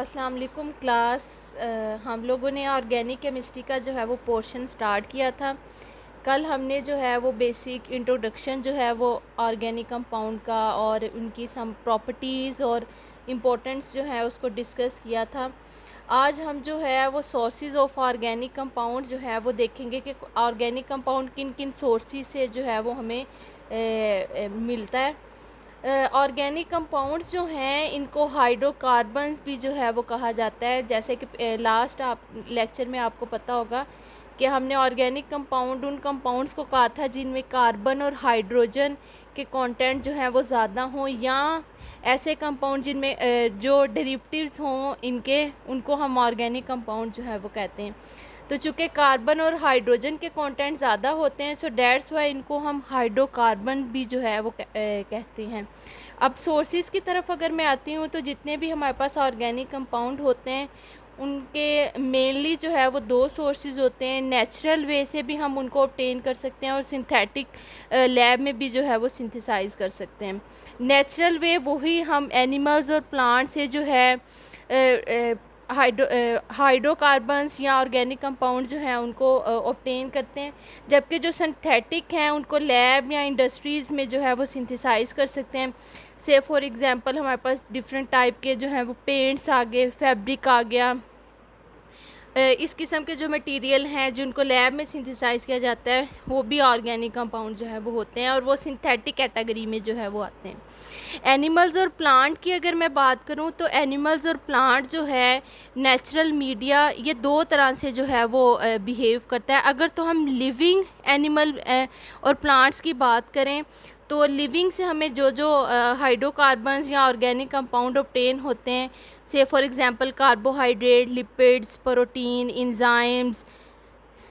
अस्सलाम वालेकुम क्लास। हम लोगों ने ऑर्गेनिक केमिस्ट्री का जो है वो पोर्शन स्टार्ट किया था। कल हमने जो है वो बेसिक इंट्रोडक्शन जो है वो ऑर्गेनिक कंपाउंड का और उनकी सम प्रॉपर्टीज़ और इम्पोर्टेंस जो है उसको डिस्कस किया था। आज हम जो है वो सोर्सेज ऑफ ऑर्गेनिक कंपाउंड जो है वो देखेंगे कि ऑर्गेनिक कंपाउंड किन किन सोर्सेज से जो है वो हमें मिलता है। ऑर्गेनिक कंपाउंड्स जो हैं इनको हाइड्रोकार्बन्स भी जो है वो कहा जाता है। जैसे कि लास्ट आप लेक्चर में आपको पता होगा कि हमने ऑर्गेनिक कंपाउंड उन कंपाउंड्स को कहा था जिनमें कार्बन और हाइड्रोजन के कंटेंट जो हैं वो ज़्यादा हों, या ऐसे कंपाउंड जिनमें जो डेरिवेटिव्स हों इनके, उनको हम ऑर्गेनिक कंपाउंड जो है वो कहते हैं। तो चूँकि कार्बन और हाइड्रोजन के कंटेंट ज़्यादा होते हैं, सो डेट्स वाई इनको हम हाइड्रोकार्बन भी जो है वो कहते हैं। अब सोर्सेज की तरफ अगर मैं आती हूँ तो जितने भी हमारे पास ऑर्गेनिक कंपाउंड होते हैं उनके मेनली जो है वो दो सोर्सेज होते हैं। नेचुरल वे से भी हम उनको ऑब्टेन कर सकते हैं और सिंथेटिक लैब में भी जो है वो सिंथेसाइज कर सकते हैं। नेचुरल वे वही हम एनिमल्स और प्लांट से जो है हाइड्रोकार्बन्स या ऑर्गेनिक कंपाउंड जो हैं उनको ऑब्टेन करते हैं, जबकि जो सिंथेटिक हैं उनको लैब या इंडस्ट्रीज़ में जो है वो सिंथेसाइज कर सकते हैं। से फॉर एग्ज़ाम्पल हमारे पास डिफरेंट टाइप के जो हैं वो पेंट्स आ गए, फैब्रिक आ गया, इस किस्म के जो मटेरियल हैं जिनको लैब में सिंथेसाइज किया जाता है वो भी ऑर्गेनिक कंपाउंड जो है वो होते हैं और वो सिंथेटिक कैटेगरी में जो है वो आते हैं। एनिमल्स और प्लांट की अगर मैं बात करूं तो एनिमल्स और प्लांट जो है नेचुरल मीडिया, ये दो तरह से जो है वो बिहेव करता है। अगर तो हम लिविंग एनिमल और प्लांट्स की बात करें तो लिविंग से हमें जो जो हाइड्रोकार्बन्स या ऑर्गेनिक कंपाउंड ऑब्टेन होते हैं, से for example carbohydrate, lipids, protein, enzymes,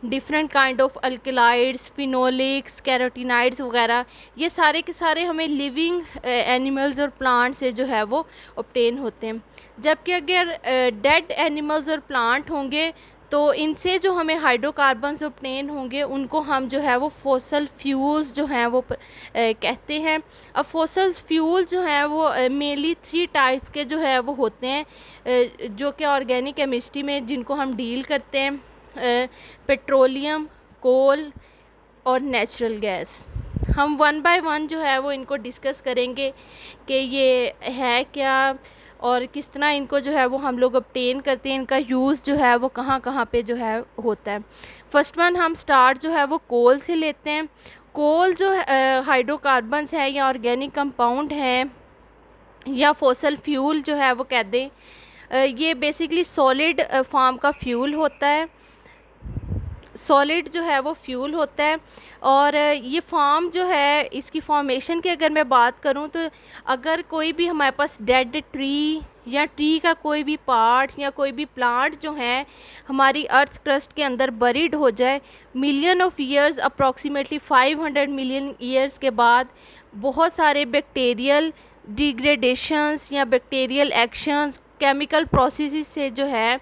different kind of alkaloids, phenolics, carotenoids वगैरह, ये सारे के सारे हमें लिविंग एनिमल्स और प्लांट से जो है वो ऑब्टेन होते हैं। जबकि अगर डेड एनिमल्स और प्लांट होंगे तो इनसे जो हमें हाइड्रोकार्बन्स ऑब्टेन होंगे उनको हम जो है वो फॉसल फ्यूल्स जो हैं वो कहते हैं। अब फॉसल फ्यूल जो हैं वो मेनली 3 टाइप के जो है वो होते हैं, जो कि ऑर्गेनिक केमिस्ट्री में जिनको हम डील करते हैं, पेट्रोलियम, कोल और नेचुरल गैस। हम वन बाय वन जो है वो इनको डिस्कस करेंगे कि ये है क्या और किस तरह इनको जो है वो हम लोग ऑब्टेन करते हैं, इनका यूज़ जो है वो कहाँ कहाँ पे जो है होता है। फर्स्ट वन हम स्टार्ट जो है वो कोल से लेते हैं। कोल जो हाइड्रोकार्बन्स है या ऑर्गेनिक कंपाउंड है या फॉसल फ्यूल जो है वो कह दें, ये बेसिकली सॉलिड फॉर्म का फ्यूल होता है, सॉलिड जो है वो फ्यूल होता है। और ये फॉर्म जो है इसकी फॉर्मेशन की अगर मैं बात करूं तो अगर कोई भी हमारे पास डेड ट्री या ट्री का कोई भी पार्ट या कोई भी प्लांट जो है हमारी अर्थ क्रस्ट के अंदर बरीड हो जाए, million of years, approximately 500 million years के बाद बहुत सारे बैक्टीरियल डिग्रेडेशंस या बैक्टीरियल एक्शंस, केमिकल प्रोसेसेस से जो है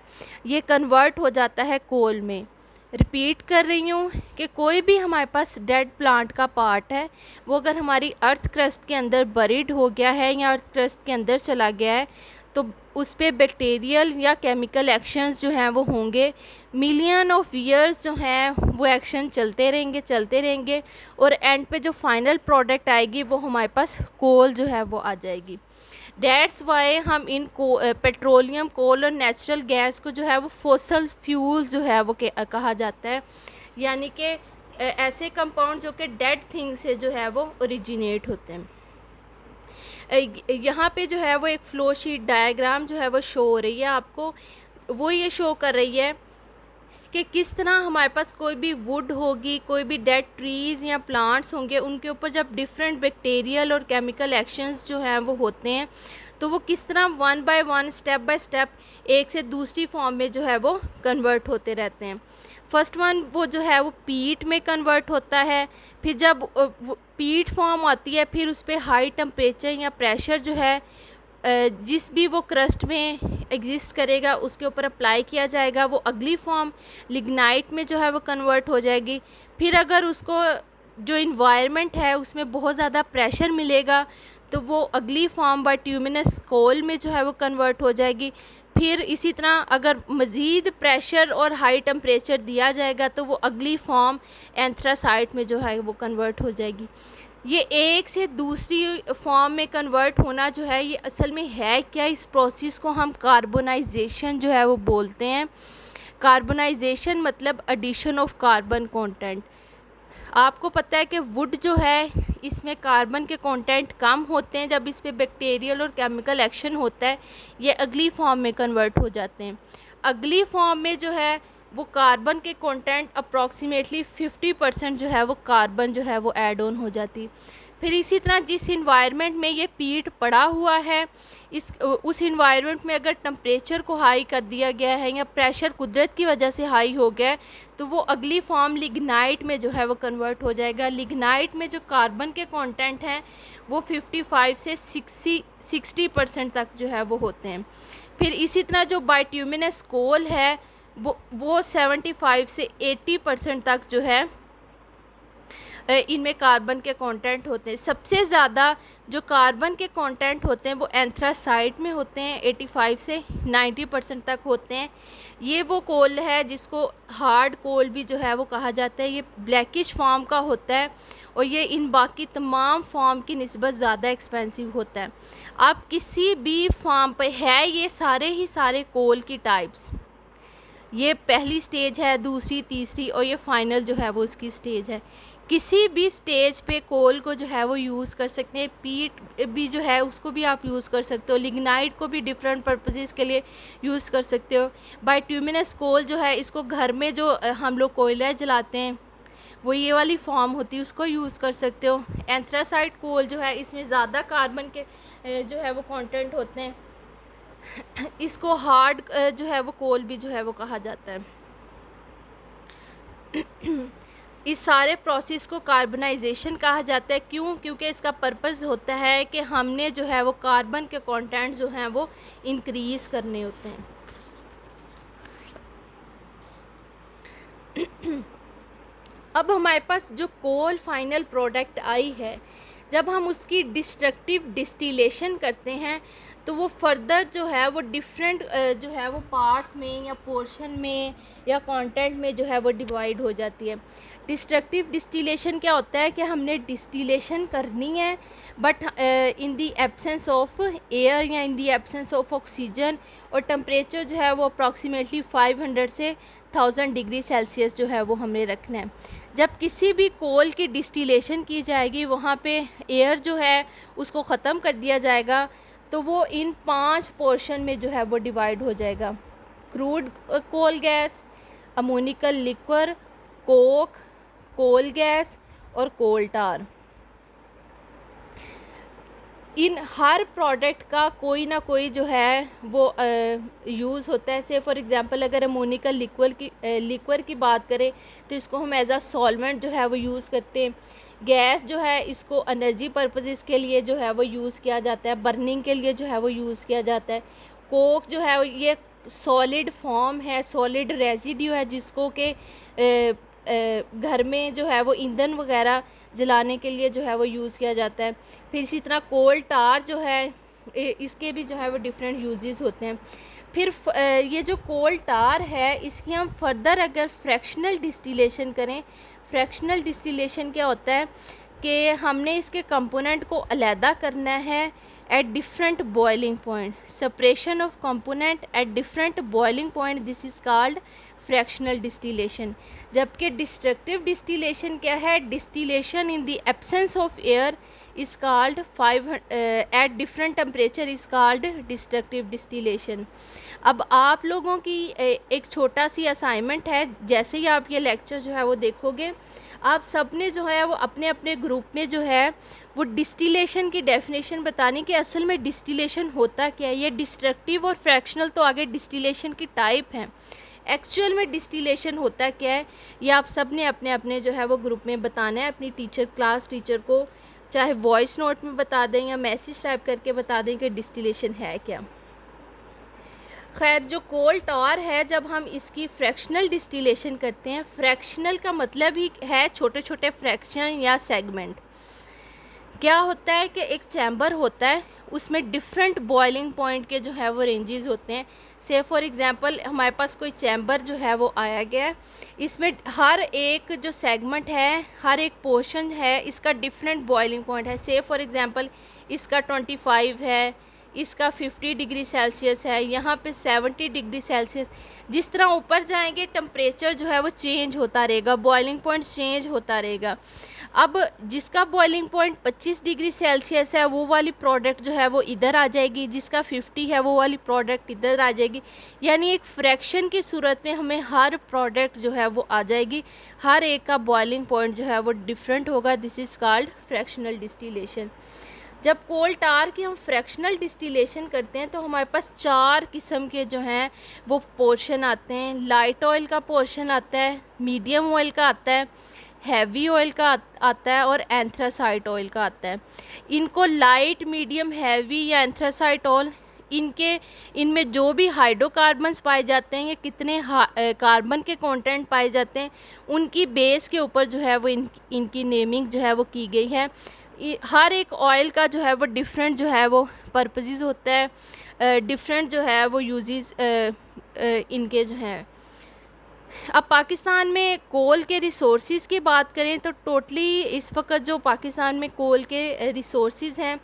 ये कन्वर्ट हो जाता है कोल में। रिपीट कर रही हूँ कि कोई भी हमारे पास डेड प्लांट का पार्ट है वो अगर हमारी अर्थ क्रस्ट के अंदर बरीड हो गया है या अर्थ क्रस्ट के अंदर चला गया है तो उस पर बैक्टीरियल या केमिकल एक्शंस जो हैं वो होंगे। मिलियन ऑफ ईयर्स जो हैं वो एक्शन चलते रहेंगे और एंड पे जो फाइनल प्रोडक्ट आएगी वो हमारे पास कोल जो है वो आ जाएगी। डेट्स वाई हम इन पेट्रोलियम, कोल और नेचुरल गैस को जो है वो फॉसल फ्यूल जो है वो कहा जाता है, यानी कि ऐसे कंपाउंड जो कि डेड थिंग से जो है वो ओरिजिनेट होते हैं। यहाँ पे जो है वो एक फ्लो शीट डायग्राम जो है वो शो हो रही है आपको, वो ये शो कर रही है कि किस तरह हमारे पास कोई भी वुड होगी, कोई भी डेड ट्रीज़ या प्लांट्स होंगे, उनके ऊपर जब डिफरेंट बैक्टीरियल और केमिकल एक्शंस जो हैं वो होते हैं तो वो किस तरह one by one, step by step एक से दूसरी फॉर्म में जो है वो कन्वर्ट होते रहते हैं। फर्स्ट वन वो जो है वो पीट में कन्वर्ट होता है, फिर जब पीट फॉर्म आती है फिर उस पर हाई टेम्परेचर या प्रेशर जो है जिस भी वो क्रस्ट में एग्जिस्ट करेगा उसके ऊपर अप्लाई किया जाएगा, वो अगली फॉर्म लिग्नाइट में जो है वो कन्वर्ट हो जाएगी। फिर अगर उसको जो इन्वायरमेंट है उसमें बहुत ज़्यादा प्रेशर मिलेगा तो वो अगली फॉर्म बाइट्यूमिनस कोल में जो है वो कन्वर्ट हो जाएगी। फिर इसी तरह अगर मज़ीद प्रेशर और हाई टेम्परेचर दिया जाएगा तो वो अगली फॉर्म एंथ्रासाइट में जो है वो कन्वर्ट हो जाएगी। ये एक से दूसरी फॉर्म में कन्वर्ट होना जो है ये असल में है क्या, इस प्रोसेस को हम कार्बोनाइजेशन जो है वो बोलते हैं। कार्बोनाइजेशन मतलब एडिशन ऑफ कार्बन कंटेंट। आपको पता है कि वुड जो है इसमें कार्बन के कंटेंट कम होते हैं, जब इस पे बैक्टीरियल और केमिकल एक्शन होता है ये अगली फॉर्म में कन्वर्ट हो जाते हैं। अगली फॉर्म में जो है वो कार्बन के कंटेंट अप्रॉक्सीमेटली 50% जो है वो कार्बन जो है वो ऐड ऑन हो जाती। फिर इसी तरह जिस इन्वायरमेंट में ये पीट पड़ा हुआ है उस इन्वायरमेंट में अगर टेम्परेचर को हाई कर दिया गया है या प्रेशर कुदरत की वजह से हाई हो गया है तो वो अगली फॉर्म लिग्नाइट में जो है वो कन्वर्ट हो जाएगा। लिग्नाइट में जो कार्बन के कंटेंट हैं वो 55 से 60% तक जो है वो होते हैं। फिर इसी तरह जो बाइट्यूमिनस कोल है वो 75 से 80% तक जो है इनमें कार्बन के कंटेंट होते हैं। सबसे ज़्यादा जो कार्बन के कंटेंट होते हैं वो एंथ्रासाइट में होते हैं, 85 से 90% तक होते हैं। ये वो कोल है जिसको हार्ड कोल भी जो है वो कहा जाता है। ये ब्लैकिश फॉर्म का होता है और ये इन बाकी तमाम फॉर्म की निस्बत ज़्यादा एक्सपेंसिव होता है। आप किसी भी फॉर्म पे है ये सारे ही सारे कोल की टाइप्स, ये पहली स्टेज है, दूसरी, तीसरी और ये फाइनल जो है वो इसकी स्टेज है। किसी भी स्टेज पे कोल को जो है वो यूज़ कर सकते हैं। पीट भी जो है उसको भी आप यूज़ कर सकते हो। लिग्नाइट को भी डिफरेंट पर्पसेस के लिए यूज़ कर सकते हो। बाइट्यूमिनस कोल जो है इसको घर में जो हम लोग कोयला जलाते हैं वो ये वाली फॉर्म होती है, उसको यूज़ कर सकते हो। एंथ्रासाइट कोल जो है इसमें ज़्यादा कार्बन के जो है वो कंटेंट होते हैं, इसको हार्ड जो है वो कोल भी जो है वो कहा जाता है। इस सारे प्रोसेस को कार्बनाइजेशन कहा जाता है। क्यों? क्योंकि इसका पर्पज़ होता है कि हमने जो है वो कार्बन के कंटेंट जो हैं वो इंक्रीज़ करने होते हैं। अब हमारे पास जो कोल फाइनल प्रोडक्ट आई है, जब हम उसकी डिस्ट्रक्टिव डिस्टिलेशन करते हैं तो वो फर्दर जो है वो डिफरेंट जो है वो पार्ट्स में या पोर्शन में या कंटेंट में जो है वो डिवाइड हो जाती है। डिस्ट्रक्टिव डिस्टिलेशन क्या होता है कि हमने डिस्टिलेशन करनी है but in the absence of air या इन दी एब्सेंस ऑफ ऑक्सीजन, और टेम्परेचर जो है वो अप्रॉक्सीमेटली 500 से 1000 डिग्री सेल्सियस जो है वो हमने रखना है। जब किसी भी कोल की डिस्टिलेशन की जाएगी वहाँ पे एयर जो है उसको ख़त्म कर दिया जाएगा, तो वो इन 5 पोर्शन में जो है वो डिवाइड हो जाएगा। Crude coal gas, ammoniacal liquor, coke, coal gas और कोल टार। इन हर प्रोडक्ट का कोई ना कोई जो है वो यूज़ होता है। से फॉर एग्ज़ाम्पल अगर अमोनिकल लिक्वर की बात करें तो इसको हम एज आ सॉल्वेंट जो है वो यूज़ करते हैं। गैस जो है इसको एनर्जी पर्पसेस के लिए जो है वो यूज़ किया जाता है, बर्निंग के लिए जो है वो यूज़ किया जाता है। कोक जो है ये सॉलिड फॉर्म है, सॉलिड रेजिड्यू है जिसको के घर में जो है वो ईंधन वगैरह जलाने के लिए जो है वो यूज़ किया जाता है। फिर इसी तरह कोल टार जो है इसके भी जो है वो डिफरेंट यूजेस होते हैं। फिर ये जो कोल टार है इसकी हम फर्दर अगर फ्रैक्शनल डिस्टिलेशन करें, फ्रैक्शनल डिस्टिलेशन क्या होता है कि हमने इसके कंपोनेंट को अलहदा करना है at different boiling point. Separation of component at different boiling point, this is called fractional distillation. जबकि डिस्ट्रक्टिव डिस्टिलेशन क्या है? Distillation in the absence of air is called at different temperature is called destructive distillation. अब आप लोगों की एक छोटा सी assignment है, जैसे ही आप ये लेक्चर जो है वो देखोगे आप सब ने जो है वो अपने अपने ग्रुप में जो है वो डिस्टिलेशन की डेफिनेशन बतानी कि असल में डिस्टिलेशन होता क्या है। ये डिस्ट्रक्टिव और फ्रैक्शनल तो आगे डिस्टिलेशन की टाइप हैं, एक्चुअल में डिस्टिलेशन होता क्या है ये आप सब ने अपने अपने जो है वो ग्रुप में बताना है। अपनी क्लास टीचर को चाहे वॉइस नोट में बता दें या मैसेज टाइप करके बता दें कि डिस्टिलेशन है क्या। खैर, जो कोल टार है जब हम इसकी फ्रैक्शनल डिस्टिलेशन करते हैं, फ्रैक्शनल का मतलब ही है छोटे छोटे फ्रैक्शन या सेगमेंट, क्या होता है कि एक चैम्बर होता है, उसमें डिफरेंट बॉइलिंग पॉइंट के जो है वो रेंजेस होते हैं। से फॉर एग्ज़ाम्पल हमारे पास कोई चैम्बर जो है वो आया गया है, इसमें हर एक जो सेगमेंट है, हर एक पोर्शन है, इसका डिफरेंट बॉइलिंग पॉइंट है। से फॉर एग्ज़ाम्पल इसका 25 है, इसका 50 डिग्री सेल्सियस है, यहाँ पे 70 डिग्री सेल्सियस। जिस तरह ऊपर जाएंगे टेम्परेचर जो है वो चेंज होता रहेगा, बॉइलिंग पॉइंट चेंज होता रहेगा। अब जिसका बॉइलिंग पॉइंट 25 डिग्री सेल्सियस है वो वाली प्रोडक्ट जो है वो इधर आ जाएगी, जिसका 50 है वो वाली प्रोडक्ट इधर आ जाएगी। यानी एक फ्रैक्शन की सूरत में हमें हर प्रोडक्ट जो है वो आ जाएगी, हर एक का बॉइलिंग पॉइंट जो है वो डिफरेंट होगा। This is called fractional distillation. जब कोल टार की हम फ्रैक्शनल डिस्टिलेशन करते हैं तो हमारे पास 4 किस्म के जो हैं वो पोर्शन आते हैं। लाइट ऑयल का पोर्शन आता है, मीडियम ऑयल का आता है, हैवी ऑयल का आता है और एंथ्रासाइट ऑयल का आता है। इनको लाइट, मीडियम, हैवी या एंथ्रासाइट ऑयल, इनमें जो भी हाइड्रोकार्बन्स पाए जाते हैं या कितने कार्बन के कंटेंट पाए जाते हैं, उनकी बेस के ऊपर जो है वो इनकी नेमिंग जो है वो की गई है। हर एक ऑयल का जो है वो डिफरेंट जो है वो पर्पसेस होता है, डिफरेंट जो है वो यूजेस इनके जो हैं। अब पाकिस्तान में कोल के रिसोर्सेज की बात करें तो टोटली इस वक्त जो पाकिस्तान में कोल के रिसोर्सेज हैं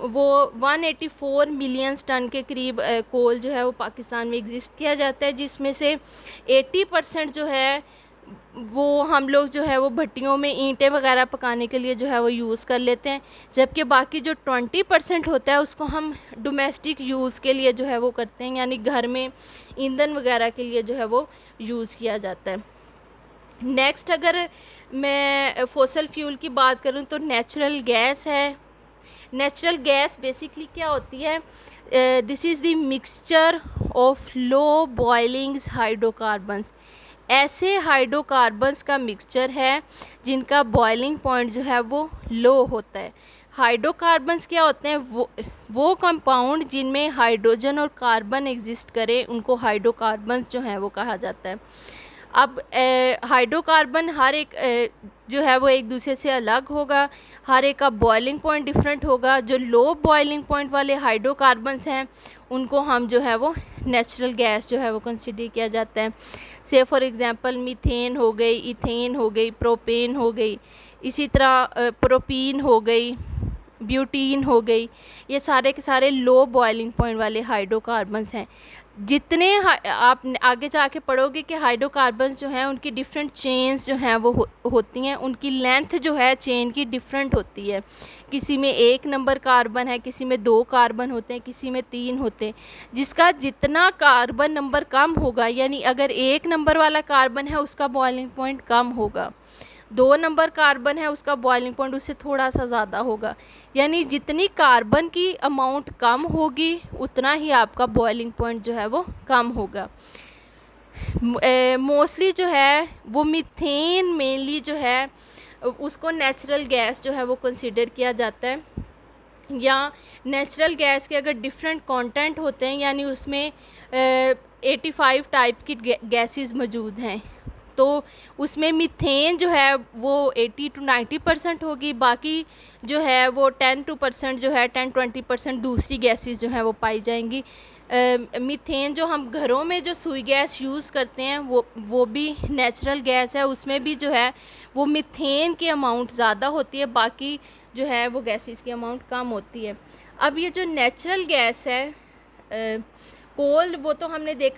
वो 184 मिलियन टन के करीब कोल जो है वो पाकिस्तान में एग्जिस्ट किया जाता है, जिसमें से 80% जो है वो हम लोग जो है वो भट्टियों में ईंटें वगैरह पकाने के लिए जो है वो यूज़ कर लेते हैं, जबकि बाकी जो 20% होता है उसको हम डोमेस्टिक यूज़ के लिए जो है वो करते हैं, यानी घर में ईंधन वगैरह के लिए जो है वो यूज़ किया जाता है। नेक्स्ट अगर मैं फॉसल फ्यूल की बात करूं तो नेचुरल गैस है। नेचुरल गैस बेसिकली क्या होती है, this is the mixture of low boilings hydrocarbons. ऐसे हाइड्रोकार्बन्स का मिक्सचर है जिनका बॉइलिंग पॉइंट जो है वो लो होता है। हाइड्रोकार्बन्स क्या होते हैं, वो कंपाउंड जिनमें हाइड्रोजन और कार्बन एग्जिस्ट करे उनको हाइड्रोकार्बन्स जो हैं वो कहा जाता है। अब हाइड्रोकार्बन हर एक जो है वो एक दूसरे से अलग होगा, हर एक का बॉइलिंग पॉइंट डिफरेंट होगा। जो लो बॉइलिंग पॉइंट वाले हाइड्रोकार्बन्स हैं उनको हम जो है वो नेचुरल गैस जो है वो कंसिडर किया जाता है। से फॉर एग्ज़ाम्पल मीथेन हो गई, इथेन हो गई, प्रोपेन हो गई, इसी तरह प्रोपीन हो गई, ब्यूटीन हो गई। ये सारे के सारे लो बॉइलिंग पॉइंट वाले हाइड्रोकार्बन्स हैं। जितने आप आगे जाके पढ़ोगे कि हाइड्रोकार्बन्स जो हैं उनकी डिफरेंट चेन्स जो हैं वो होती हैं, उनकी लेंथ जो है चेन की डिफरेंट होती है। किसी में 1 नंबर कार्बन है, किसी में 2 कार्बन होते हैं, किसी में 3 होते हैं। जिसका जितना कार्बन नंबर कम होगा, यानी अगर 1 नंबर वाला कार्बन है उसका बॉइलिंग पॉइंट कम होगा, 2 नंबर कार्बन है उसका बॉइलिंग पॉइंट उससे थोड़ा सा ज़्यादा होगा। यानी जितनी कार्बन की अमाउंट कम होगी उतना ही आपका बॉइलिंग पॉइंट जो है वो कम होगा। मोस्टली जो है वो मीथेन मेनली जो है उसको नेचुरल गैस जो है वो कंसिडर किया जाता है। या नेचुरल गैस के अगर डिफरेंट कंटेंट होते हैं, यानी उसमें 85 टाइप की गैसेस मौजूद हैं, तो उसमें मीथेन जो है वो 80 to 90% होगी, बाकी जो है वो 10% जो है 10-20% दूसरी गैसेस जो हैं वो पाई जाएंगी। मीथेन जो हम घरों में जो सुई गैस यूज़ करते हैं वो भी नेचुरल गैस है, उसमें भी जो है वो मीथेन की अमाउंट ज़्यादा होती है, बाकी जो है वो गैसेस की अमाउंट कम होती है। अब ये जो नेचुरल गैस है कोल, वो तो हमने देखा